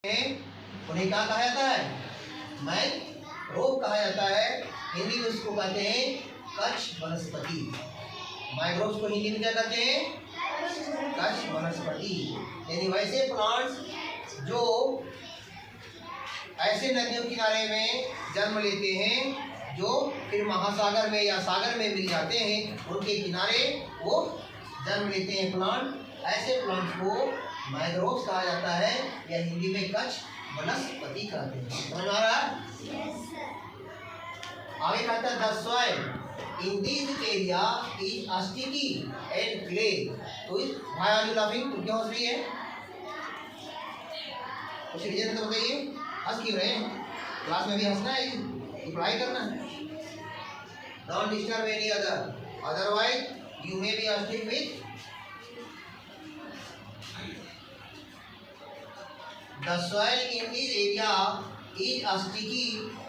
उन्हें क्या कहा जाता है? मैंग्रोव कहा जाता है। हिंदी में उसको कहते हैं कच्छ वनस्पति। मैंग्रोव को हिंदी में क्या कहते हैं? कच्छ वनस्पति। यानी वैसे प्लांट्स जो ऐसे नदियों किनारे में जन्म लेते हैं जो फिर महासागर में या सागर में मिल जाते हैं, उनके किनारे वो जन्म लेते हैं प्लांट। ऐसे प्लांट्स को मैंग्रोव कहा जाता है या हिंदी में कच्छ वनस्पति कहते हैं। समझ आ रहा है? आगे कहता है the soil in this area is sticky and clay. तो व्हाई आर यू लाफिंग? तुम क्यों हंस रही है? कुछ रीजन तो बताइए। हंस क्यों रहे हैं? क्लास में भी हंसना है, पढ़ाई करना है। Don't disturb any other, otherwise you may be a stick with the soil in this area is sticky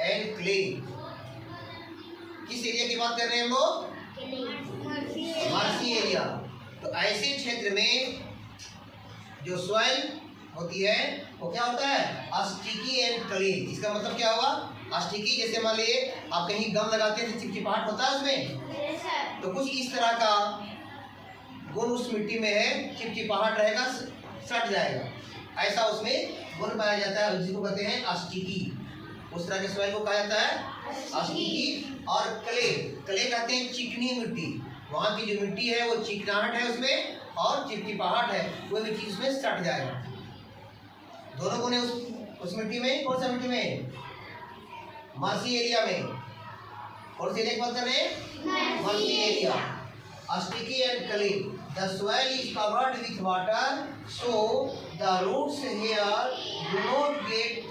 and clay। किस एरिया की बात कर रहे हैं हम लोग? Marshy area. तो ऐसे क्षेत्र में जो सॉइल होती है वो क्या होता है? Sticky and clay. इसका मतलब क्या हुआ? स्टिकी, जैसे मान लीजिए आप कहीं गम लगाते हैं तो चिपचिपाहट होता है उसमें, तो कुछ इस तरह का गुण उस मिट्टी में है, चिपचिपाहट रहेगा, सट जाएगा, ऐसा उसमें गुण पाया जाता है, जिसको कहते हैं स्टिकी। उस तरह के सॉइल को कहा जाता है स्टिकी। और क्ले, क्ले कहते हैं चिकनी मिट्टी। वहाँ की जो मिट्टी है वो चिकनाहट है उसमें और चिपचिपाहट है, कोई भी चीज उसमें सट जाएगा। दोनों गुण है उस मिट्टी में। कौन सा मिट्टी में? मार्सी एरिया में। कौन से एरिया की बात कर रहे हैं? Marshy area. Sticky and clay. The soil is covered with water, so the roots here do not get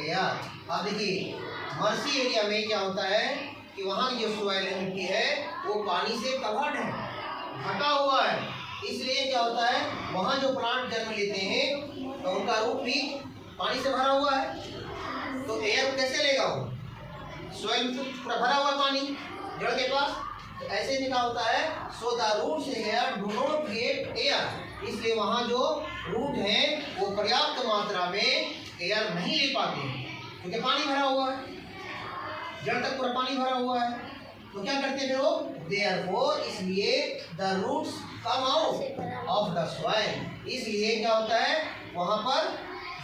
air। अब देखिए मर्सी एरिया में क्या होता है कि वहाँ की जो सॉइल है, मिट्टी है, वो पानी से कवर्ड है, ढका हुआ है। इसलिए क्या होता है, वहाँ जो प्लांट जन्म लेते हैं तो उनका रूट भी पानी से भरा हुआ है, तो एयर कैसे लेगा वो? सॉइल तो पूरा भरा हुआ पानी जड़ के पास। तो ऐसे लिखा होता है so the roots here do not get air. इसलिए वहाँ जो रूट हैं वो पर्याप्त मात्रा में एयर नहीं ले पाते हैं, क्योंकि पानी भरा हुआ है, जड़ तक पूरा पानी भरा हुआ है। तो क्या करते हैं वो? देयरफॉर, इसलिए the roots come out of the soil. इसलिए क्या होता है, वहाँ पर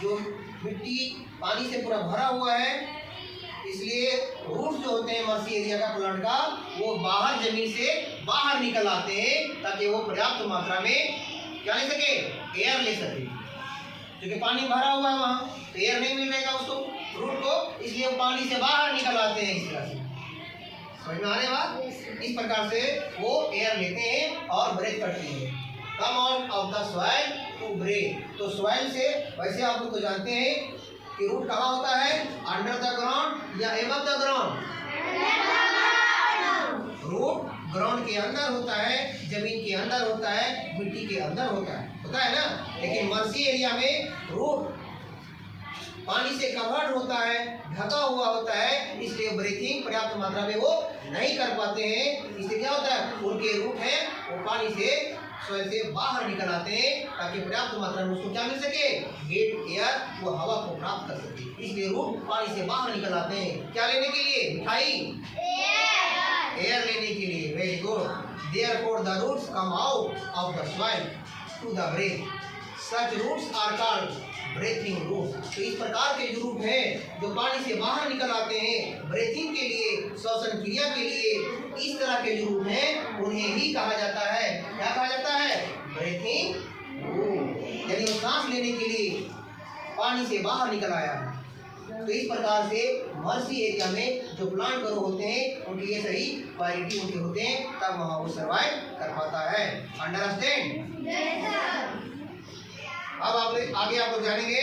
जो मिट्टी पानी से पूरा भरा हुआ है, इसलिए रूट जो होते हैं मर्सी एरिया का प्लांट का, वो बाहर जमीन से बाहर निकल आते हैं ताकि वो पर्याप्त मात्रा में क्या ले सके? एयर ले सके। क्योंकि पानी भरा हुआ है वहाँ, तो एयर नहीं मिल रहेगा उसको, रूट को, इसलिए वो पानी से बाहर निकल आते हैं। इस तरह से समझ में आ रही बात? इस प्रकार से वो एयर लेते हैं और ब्रेक करते हैं। Come out of the soil to break. तो सॉइल से वैसे आप लोग तो जानते हैं कि रूट कहाँ होता है? अंडर द ग्राउंड या above the ground? Root ground के अंदर होता है, जमीन के अंदर होता है, मिट्टी के अंदर होता है ना। लेकिन मर्सी एरिया में रूट पानी से कवर्ड होता है, ढका हुआ होता है, इसलिए ब्रीथिंग पर्याप्त मात्रा में वो नहीं कर पाते हैं। इसलिए क्या होता है, उनके रूट है वो पानी से सॉइल से बाहर निकल आते हैं ताकि पर्याप्त मात्रा में उसको क्या मिल सके? गेट एयर, वो हवा को प्राप्त कर सके। इसलिए रूट पानी से बाहर निकल आते हैं, क्या लेने के लिए? मिठाई, एयर लेने के लिए। Very good. Therefore the roots come out of the soil to the breath. Such roots are called breathing roots. तो इस प्रकार के जो रूट हैं जो पानी से बाहर निकल आते हैं ब्रेथिंग के लिए, श्वसन क्रिया के लिए, इस तरह के जो रूट हैं उन्हें ही कहा जाता है, क्या कहा जाता है? Breathing root. यानी वो सांस लेने के लिए पानी से बाहर निकल आया है। तो इस प्रकार से मर्सी एरिया में जो प्लांट ग्रो होते हैं उनकी ये सही क्वालिटी उनके होते हैं, तब वहाँ वो सर्वाइव कर पाता है। अंडरस्टैंड? अब आप आगे आप लोग जानेंगे